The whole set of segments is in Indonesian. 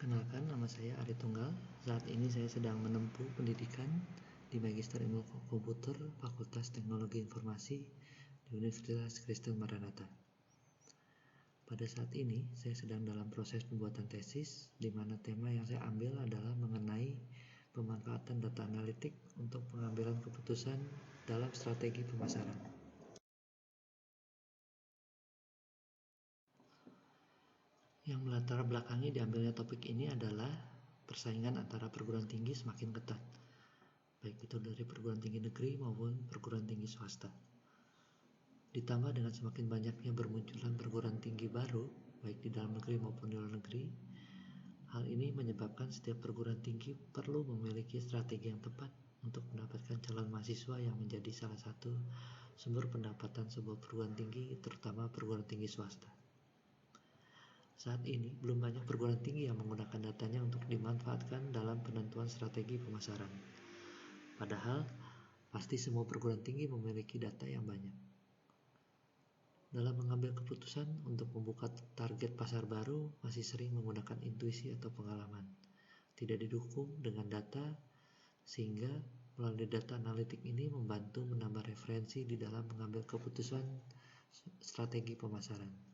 Kenalkan, nama saya Ari Tunggal. Saat ini saya sedang menempuh pendidikan di Magister Ilmu Komputer Fakultas Teknologi Informasi di Universitas Kristen Maranatha. Pada saat ini, saya sedang dalam proses pembuatan tesis, di mana tema yang saya ambil adalah mengenai pemanfaatan data analitik untuk pengambilan keputusan dalam strategi pemasaran. Yang melatar belakangi diambilnya topik ini adalah persaingan antara perguruan tinggi semakin ketat, baik itu dari perguruan tinggi negeri maupun perguruan tinggi swasta. Ditambah dengan semakin banyaknya bermunculan perguruan tinggi baru, baik di dalam negeri maupun di luar negeri, hal ini menyebabkan setiap perguruan tinggi perlu memiliki strategi yang tepat untuk mendapatkan calon mahasiswa yang menjadi salah satu sumber pendapatan sebuah perguruan tinggi, terutama perguruan tinggi swasta. Saat ini, belum banyak perguruan tinggi yang menggunakan datanya untuk dimanfaatkan dalam penentuan strategi pemasaran. Padahal, pasti semua perguruan tinggi memiliki data yang banyak. Dalam mengambil keputusan untuk membuka target pasar baru, masih sering menggunakan intuisi atau pengalaman. Tidak didukung dengan data, sehingga melalui data analitik ini membantu menambah referensi di dalam mengambil keputusan strategi pemasaran.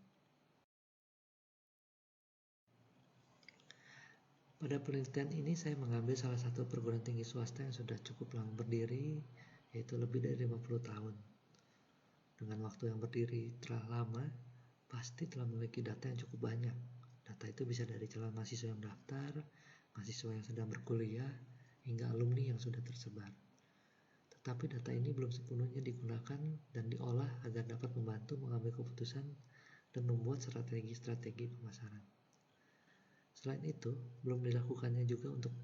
Pada penelitian ini saya mengambil salah satu perguruan tinggi swasta yang sudah cukup lama berdiri, yaitu lebih dari 50 tahun. Dengan waktu yang berdiri telah lama, pasti telah memiliki data yang cukup banyak. Data itu bisa dari calon mahasiswa yang daftar, mahasiswa yang sedang berkuliah, hingga alumni yang sudah tersebar. Tetapi data ini belum sepenuhnya digunakan dan diolah agar dapat membantu mengambil keputusan dan membuat strategi-strategi pemasaran. Selain itu, belum dilakukannya juga untuk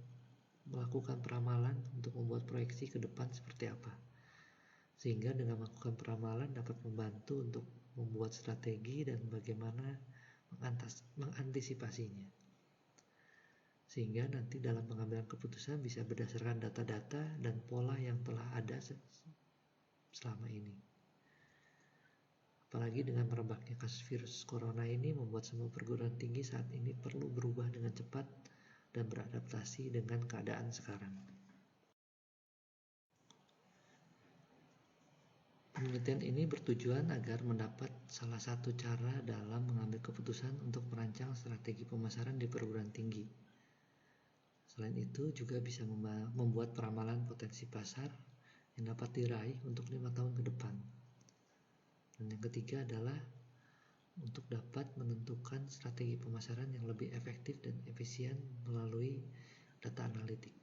melakukan peramalan untuk membuat proyeksi ke depan seperti apa. Sehingga dengan melakukan peramalan dapat membantu untuk membuat strategi dan bagaimana mengantisipasinya. Sehingga nanti dalam pengambilan keputusan bisa berdasarkan data-data dan pola yang telah ada selama ini. Apalagi dengan merebaknya kasus virus corona ini membuat semua perguruan tinggi saat ini perlu berubah dengan cepat dan beradaptasi dengan keadaan sekarang. Penelitian ini bertujuan agar mendapat salah satu cara dalam mengambil keputusan untuk merancang strategi pemasaran di perguruan tinggi. Selain itu juga bisa membuat peramalan potensi pasar yang dapat diraih untuk 5 tahun ke depan. Dan yang ketiga adalah untuk dapat menentukan strategi pemasaran yang lebih efektif dan efisien melalui data analitik.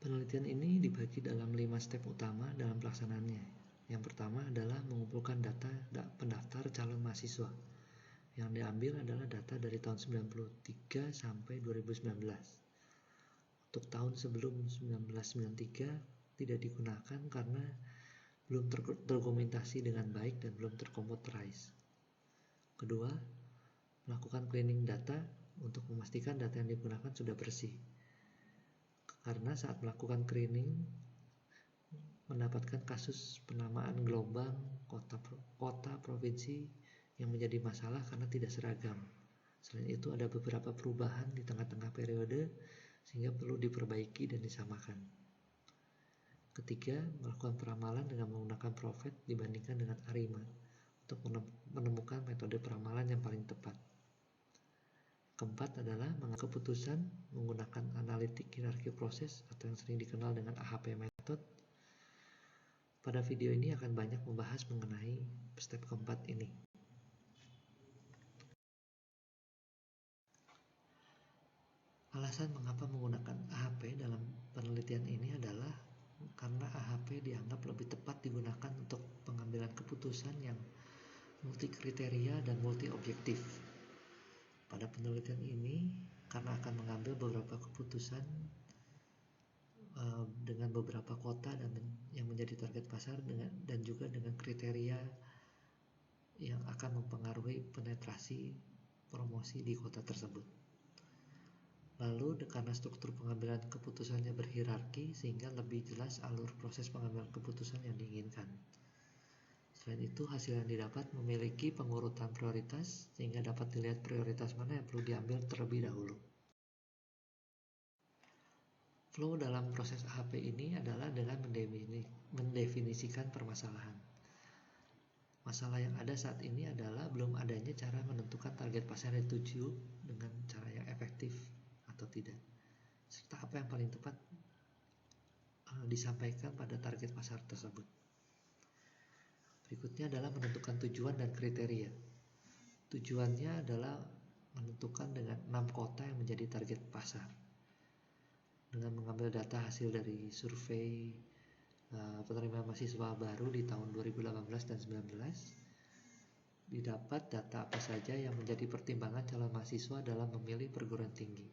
Penelitian ini dibagi dalam 5 step utama dalam pelaksanaannya. Yang pertama adalah mengumpulkan data pendaftar calon mahasiswa. Yang diambil adalah data dari tahun 1993 sampai 2019. Untuk tahun sebelum 1993 tidak digunakan karena belum terdokumentasi dengan baik dan belum terkomputerized. Kedua, melakukan cleaning data untuk memastikan data yang digunakan sudah bersih. Karena saat melakukan cleaning mendapatkan kasus penamaan gelombang kota provinsi yang menjadi masalah karena tidak seragam. Selain itu ada beberapa perubahan di tengah-tengah periode sehingga perlu diperbaiki dan disamakan. Ketiga, melakukan peramalan dengan menggunakan Prophet dibandingkan dengan ARIMA untuk menemukan metode peramalan yang paling tepat. Keempat adalah mengambil keputusan menggunakan analitik hierarki proses atau yang sering dikenal dengan AHP method. Pada video ini akan banyak membahas mengenai step keempat ini. Alasan mengapa menggunakan AHP dalam penelitian ini adalah karena AHP dianggap lebih tepat digunakan untuk pengambilan keputusan yang multi kriteria dan multi objektif. Pada penelitian ini, karena akan mengambil beberapa keputusan dengan beberapa kota dan yang menjadi target pasar dan juga dengan kriteria yang akan mempengaruhi penetrasi promosi di kota tersebut. Lalu karena struktur pengambilan keputusannya berhierarki sehingga lebih jelas alur proses pengambilan keputusan yang diinginkan. Selain itu, hasil yang didapat memiliki pengurutan prioritas sehingga dapat dilihat prioritas mana yang perlu diambil terlebih dahulu. Flow dalam proses AHP ini adalah dengan mendefinisikan permasalahan. Masalah yang ada saat ini adalah belum adanya cara menentukan target pasar yang dituju dengan cara yang efektif atau tidak, serta apa yang paling tepat disampaikan pada target pasar tersebut. Berikutnya adalah menentukan tujuan dan kriteria. Tujuannya adalah menentukan dengan 6 kota yang menjadi target pasar. Dengan mengambil data hasil dari survei penerimaan mahasiswa baru di tahun 2018 dan 2019, didapat data apa saja yang menjadi pertimbangan calon mahasiswa dalam memilih perguruan tinggi,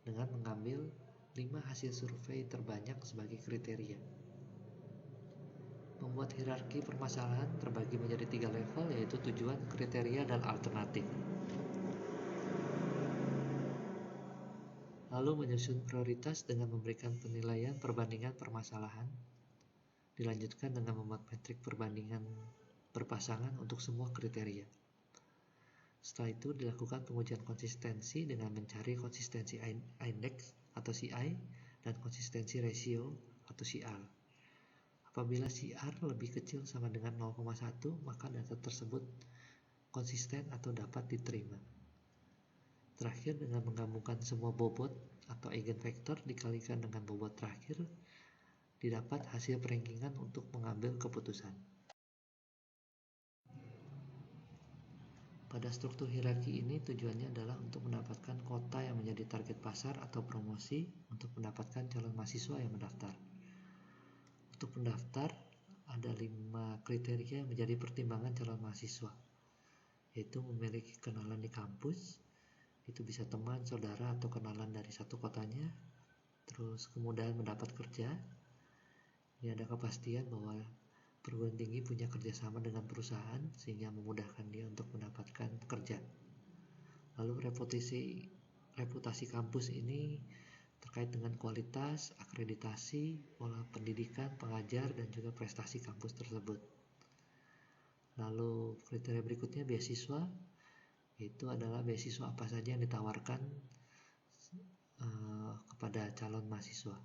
dengan mengambil 5 hasil survei terbanyak sebagai kriteria. Membuat hierarki permasalahan terbagi menjadi 3 level, yaitu tujuan, kriteria, dan alternatif. Lalu menyusun prioritas dengan memberikan penilaian perbandingan permasalahan. Dilanjutkan dengan membuat metrik perbandingan berpasangan untuk semua kriteria. Setelah itu dilakukan pengujian konsistensi dengan mencari konsistensi index atau CI dan konsistensi ratio atau CR. Apabila CR lebih kecil sama dengan 0,1, maka data tersebut konsisten atau dapat diterima. Terakhir, dengan menggabungkan semua bobot atau eigenvektor dikalikan dengan bobot terakhir, didapat hasil perankingan untuk mengambil keputusan. Pada struktur hierarki ini tujuannya adalah untuk mendapatkan kota yang menjadi target pasar atau promosi untuk mendapatkan calon mahasiswa yang mendaftar. Untuk pendaftar, ada 5 kriteria yang menjadi pertimbangan calon mahasiswa, yaitu memiliki kenalan di kampus, itu bisa teman, saudara, atau kenalan dari satu kotanya, terus kemudahan mendapat kerja. Ini ada kepastian bahwa perguruan tinggi punya kerjasama dengan perusahaan sehingga memudahkan dia untuk mendapatkan kerja. Lalu reputasi kampus ini terkait dengan kualitas, akreditasi, pola pendidikan, pengajar, dan juga prestasi kampus tersebut. Lalu kriteria berikutnya beasiswa, itu adalah beasiswa apa saja yang ditawarkan kepada calon mahasiswa.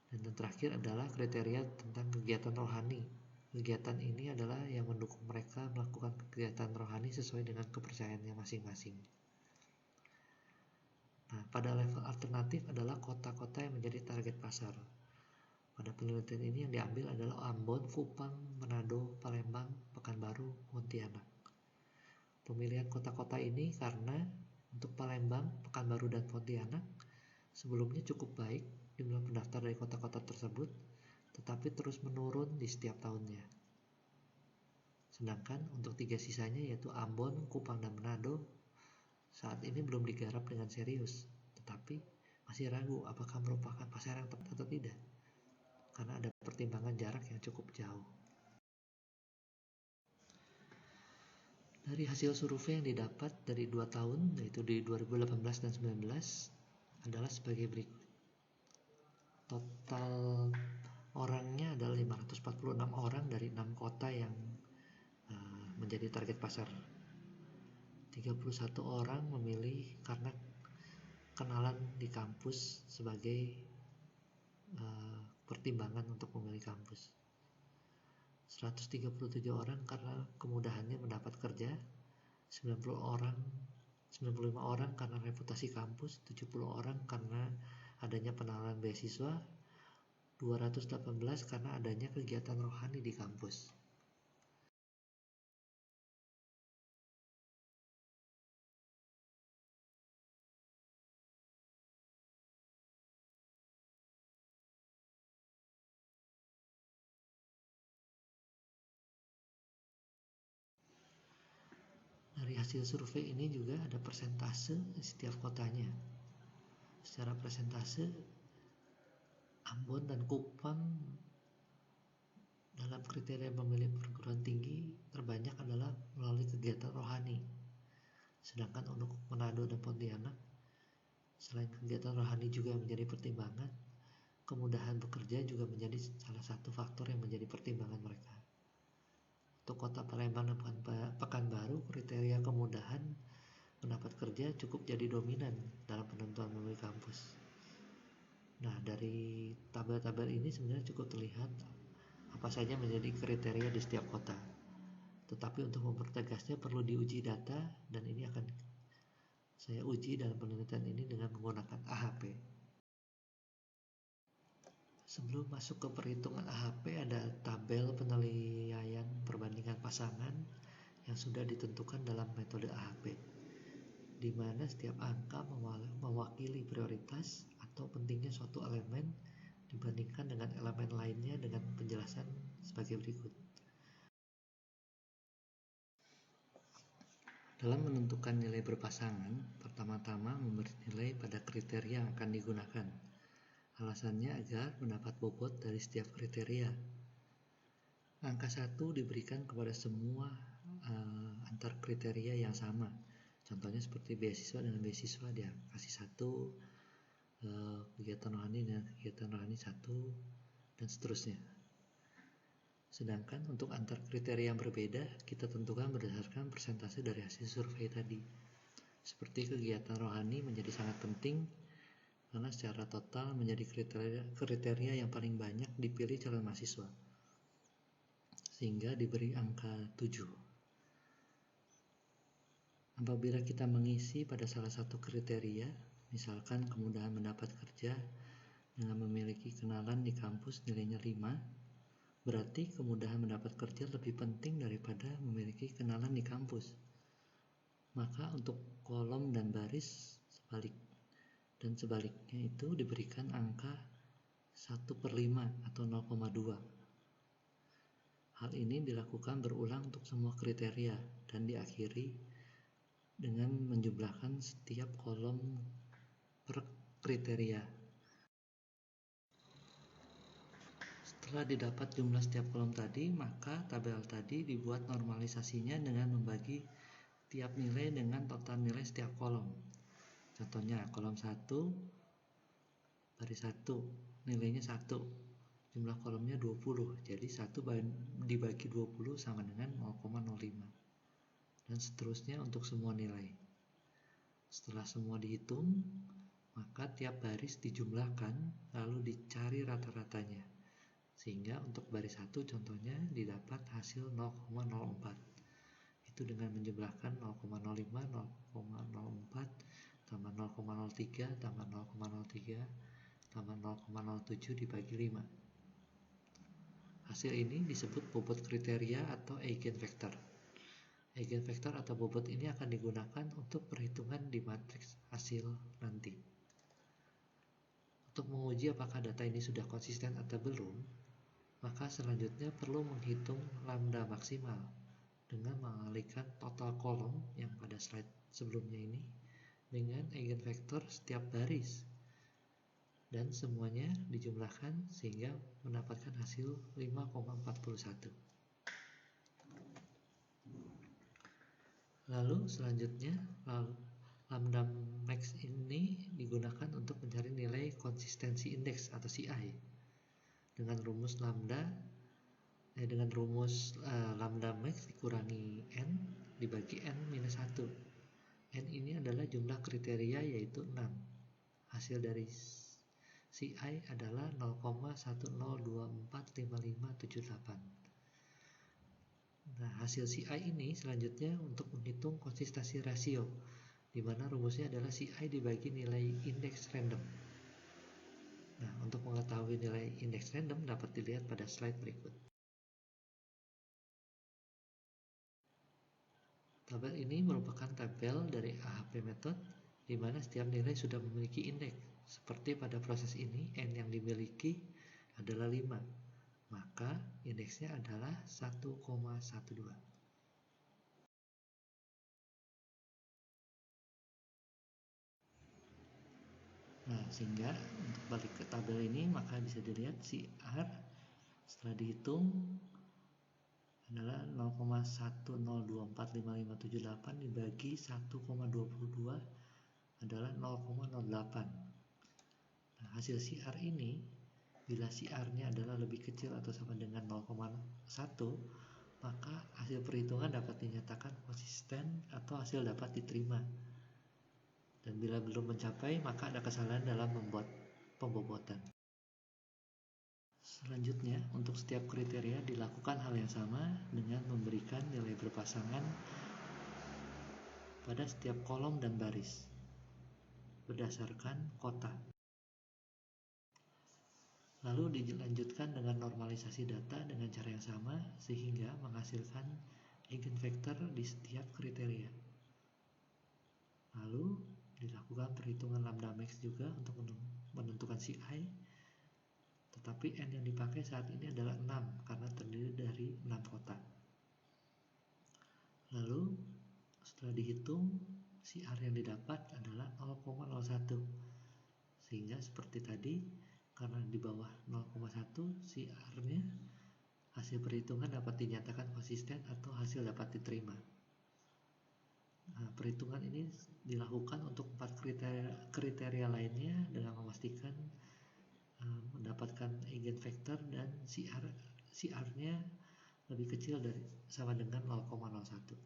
Dan yang terakhir adalah kriteria tentang kegiatan rohani. Kegiatan ini adalah yang mendukung mereka melakukan kegiatan rohani sesuai dengan kepercayaannya masing-masing. Nah, pada level alternatif adalah kota-kota yang menjadi target pasar. Pada penelitian ini yang diambil adalah Ambon, Kupang, Manado, Palembang, Pekanbaru, Pontianak. Pemilihan kota-kota ini karena untuk Palembang, Pekanbaru, dan Pontianak sebelumnya cukup baik jumlah pendaftar dari kota-kota tersebut, tetapi terus menurun di setiap tahunnya. Sedangkan untuk 3 sisanya yaitu Ambon, Kupang, dan Manado saat ini belum digarap dengan serius, tetapi masih ragu apakah merupakan pasar yang tepat atau tidak, karena ada pertimbangan jarak yang cukup jauh. Dari hasil survei yang didapat dari 2 tahun, yaitu di 2018 dan 2019, adalah sebagai berikut. Total orangnya adalah 546 orang dari 6 kota yang menjadi target pasar. 31 orang memilih karena kenalan di kampus sebagai pertimbangan untuk memilih kampus. 137 orang karena kemudahannya mendapat kerja, 95 orang karena reputasi kampus, 70 orang karena adanya penawaran beasiswa, 218 karena adanya kegiatan rohani di kampus. Dari hasil survei ini juga ada persentase di setiap kotanya. Secara persentase, Ambon dan Kupang dalam kriteria memilih perguruan tinggi terbanyak adalah melalui kegiatan rohani. Sedangkan untuk Manado dan Pontianak, selain kegiatan rohani juga menjadi pertimbangan, kemudahan bekerja juga menjadi salah satu faktor yang menjadi pertimbangan mereka. Untuk kota Palembang dan Pekanbaru, kriteria kemudahan mendapat kerja cukup jadi dominan dalam penentuan memilih kampus. Nah, dari tabel-tabel ini sebenarnya cukup terlihat apa saja menjadi kriteria di setiap kota. Tetapi untuk mempertegasnya perlu diuji data, dan ini akan saya uji dalam penelitian ini dengan menggunakan AHP. Sebelum masuk ke perhitungan AHP, ada tabel penilaian perbandingan pasangan yang sudah ditentukan dalam metode AHP, di mana setiap angka mewakili prioritas atau pentingnya suatu elemen dibandingkan dengan elemen lainnya, dengan penjelasan sebagai berikut. Dalam menentukan nilai berpasangan, pertama-tama memberi nilai pada kriteria yang akan digunakan. Alasannya agar mendapat bobot dari setiap kriteria. Angka 1 diberikan kepada semua antar kriteria yang sama. Contohnya seperti beasiswa dengan beasiswa, dia kasih 1, kegiatan rohani dengan kegiatan rohani 1, dan seterusnya. Sedangkan untuk antar kriteria yang berbeda, kita tentukan berdasarkan persentase dari hasil survei tadi. Seperti kegiatan rohani menjadi sangat penting karena secara total menjadi kriteria yang paling banyak dipilih calon mahasiswa, sehingga diberi angka 7. Apabila kita mengisi pada salah satu kriteria, misalkan kemudahan mendapat kerja dengan memiliki kenalan di kampus nilainya 5, berarti kemudahan mendapat kerja lebih penting daripada memiliki kenalan di kampus. Maka untuk kolom dan baris sebaliknya itu diberikan angka 1/5 atau 0,2. Hal ini dilakukan berulang untuk semua kriteria dan diakhiri dengan menjumlahkan setiap kolom per kriteria. Setelah didapat jumlah setiap kolom tadi, maka tabel tadi dibuat normalisasinya dengan membagi tiap nilai dengan total nilai setiap kolom. Contohnya kolom 1 baris 1 nilainya 1, jumlah kolomnya 20, jadi 1 dibagi 20 sama dengan 0,05, dan seterusnya untuk semua nilai. Setelah semua dihitung, maka tiap baris dijumlahkan lalu dicari rata-ratanya, sehingga untuk baris 1 contohnya didapat hasil 0,04. Itu dengan menjumlahkan 0,05, 0,04 tambah 0,03 tambah 0,03 tambah 0,07 dibagi 5. Hasil ini disebut bobot kriteria atau eigenvektor. Eigenvektor atau bobot ini akan digunakan untuk perhitungan di matriks hasil nanti. Untuk menguji apakah data ini sudah konsisten atau belum, maka selanjutnya perlu menghitung lambda maksimal dengan mengalihkan total kolom yang pada slide sebelumnya ini dengan eigenvektor setiap baris, dan semuanya dijumlahkan sehingga mendapatkan hasil 5,41. Lalu selanjutnya lambda max ini digunakan untuk mencari nilai konsistensi indeks atau CI dengan rumus lambda max dikurangi n dibagi n minus 1. N ini adalah jumlah kriteria, yaitu 6. Hasil dari CI adalah 0,10245578. Nah, hasil CI ini selanjutnya untuk menghitung konsistensi rasio, di mana rumusnya adalah CI dibagi nilai indeks random. Nah, untuk mengetahui nilai indeks random dapat dilihat pada slide berikut. Tabel ini merupakan tabel dari AHP method, di mana setiap nilai sudah memiliki indeks. Seperti pada proses ini, N yang dimiliki adalah 5, maka indeksnya adalah 1,12. Nah, sehingga untuk balik ke tabel ini, maka bisa dilihat CR setelah dihitung adalah 0,10245578 dibagi 1,22 adalah 0,08. Nah, hasil CR ini bila CR-nya adalah lebih kecil atau sama dengan 0,1, maka hasil perhitungan dapat dinyatakan konsisten atau hasil dapat diterima. Dan bila belum mencapai, maka ada kesalahan dalam membuat pembobotan. Selanjutnya, untuk setiap kriteria dilakukan hal yang sama dengan memberikan nilai berpasangan pada setiap kolom dan baris berdasarkan kota. Lalu dilanjutkan dengan normalisasi data dengan cara yang sama sehingga menghasilkan eigenvektor di setiap kriteria. Lalu dilakukan perhitungan lambda max juga untuk menentukan CI, tetapi N yang dipakai saat ini adalah 6 karena terdiri dari 6 kota. Lalu setelah dihitung, CR yang didapat adalah 0,01, sehingga seperti tadi, karena di bawah 0,1 CR-nya, hasil perhitungan dapat dinyatakan konsisten atau hasil dapat diterima. Nah, perhitungan ini dilakukan untuk 4 kriteria lainnya dengan memastikan mendapatkan eigenvektor dan CR-nya lebih kecil dari sama dengan 0,01.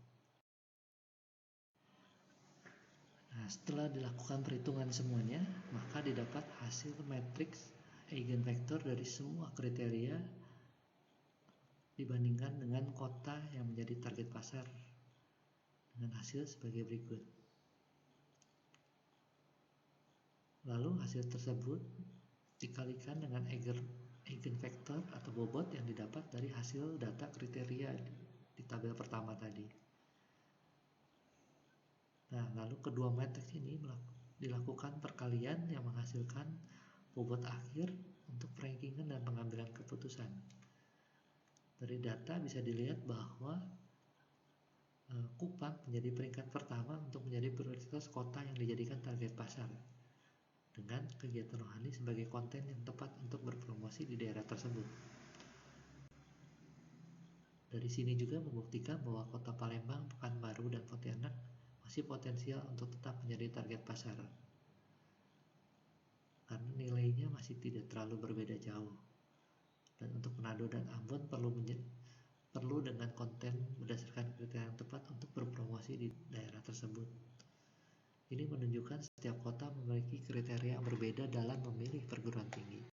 Nah, setelah dilakukan perhitungan semuanya, maka didapat hasil matriks eigenvektor dari semua kriteria dibandingkan dengan kota yang menjadi target pasar dengan hasil sebagai berikut. Lalu hasil tersebut dikalikan dengan eigenvektor atau bobot yang didapat dari hasil data kriteria di tabel pertama tadi. Nah, lalu kedua matriks ini dilakukan perkalian yang menghasilkan bobot akhir untuk rankingan dan pengambilan keputusan. Dari data bisa dilihat bahwa Kupang menjadi peringkat pertama untuk menjadi prioritas kota yang dijadikan target pasar, dengan kegiatan rohani sebagai konten yang tepat untuk berpromosi di daerah tersebut. Dari sini juga membuktikan bahwa kota Palembang, Pekanbaru, dan Pontianak masih potensial untuk tetap menjadi target pasar karena nilainya masih tidak terlalu berbeda jauh. Dan untuk Manado dan Ambon perlu dengan konten berdasarkan kriteria yang tepat untuk berpromosi di daerah tersebut. Ini menunjukkan setiap kota memiliki kriteria yang berbeda dalam memilih perguruan tinggi.